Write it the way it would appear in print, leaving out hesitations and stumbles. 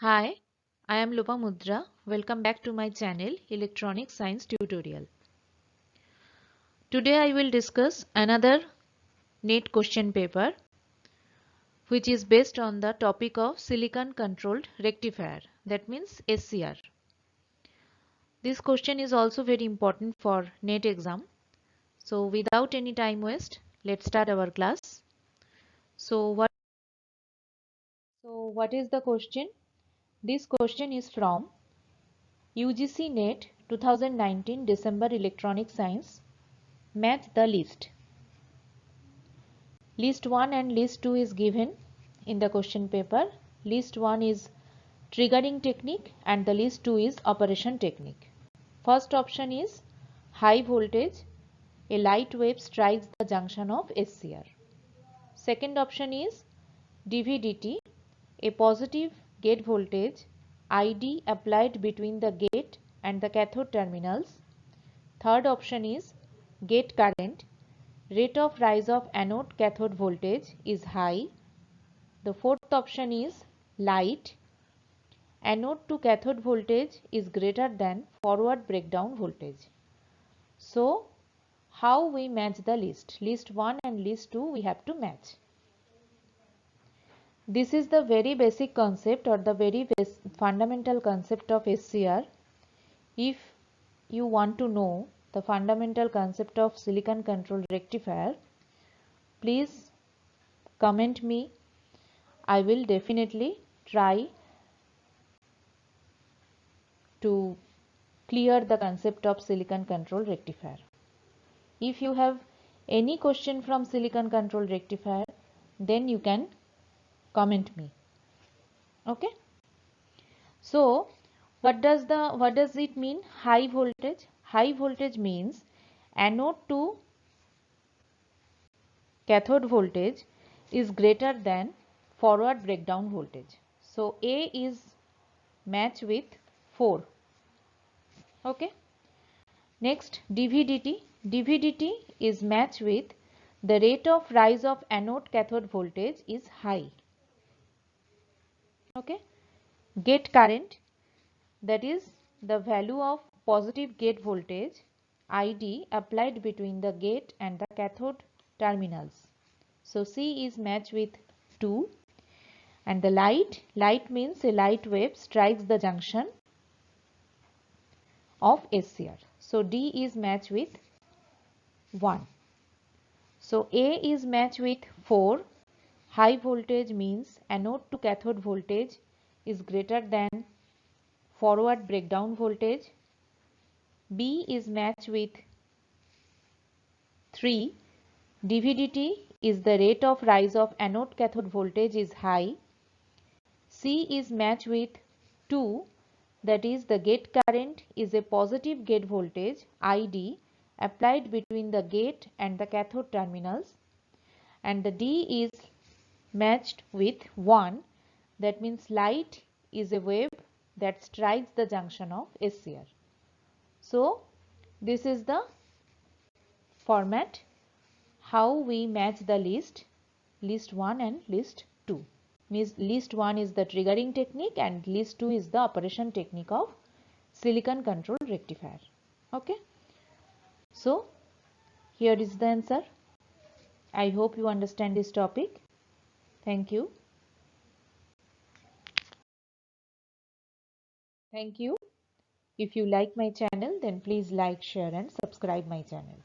Hi, I am Lopamudra. Welcome back to my channel Electronic Science Tutorial. Today I will discuss another NET question paper which is based on the topic of silicon controlled rectifier, that means SCR. This question is also very important for NET exam. So without any time waste, let's start our class. So what is the question? This question is from UGC Net 2019 December Electronic Science. Match the list. List 1 and list 2 is given in the question paper. List 1 is triggering technique and the list 2 is operation technique. First option is high voltage. A light wave strikes the junction of SCR. Second option is DVDT. A positive gate voltage ID applied between the gate and the cathode terminals. Third option is gate current. Rate of rise of anode cathode voltage is high. The fourth option is light. Anode to cathode voltage is greater than forward breakdown voltage. So, how we match the list? List 1 and list 2 we have to match. This is the very basic concept or the very fundamental concept of SCR. If you want to know the fundamental concept of silicon controlled rectifier, please comment me. I will definitely try to clear the concept of silicon controlled rectifier. If you have any question from silicon controlled rectifier, then you can comment me. Okay. So what does it mean high voltage? High voltage means anode to cathode voltage is greater than forward breakdown voltage. So A is matched with 4. Okay. Next DVDT. DVDT is matched with the rate of rise of anode cathode voltage is high. Okay. Gate current, that is the value of positive gate voltage ID applied between the gate and the cathode terminals. So C is matched with 2. And the light means a light wave strikes the junction of SCR. So D is matched with 1. So A is matched with 4. High voltage means anode to cathode voltage is greater than forward breakdown voltage. B is matched with 3. DVDT is the rate of rise of anode cathode voltage is high. C is matched with 2, that is the gate current is a positive gate voltage ID applied between the gate and the cathode terminals, and the D is matched with 1, that means light is a wave that strikes the junction of SCR. So this is the format how we match the list 1 and list 2. Means list 1 is the triggering technique and list 2 is the operation technique of silicon controlled rectifier. Okay. So here is the answer. I hope you understand this topic. Thank you. Thank you. If you like my channel, then please like, share and subscribe my channel.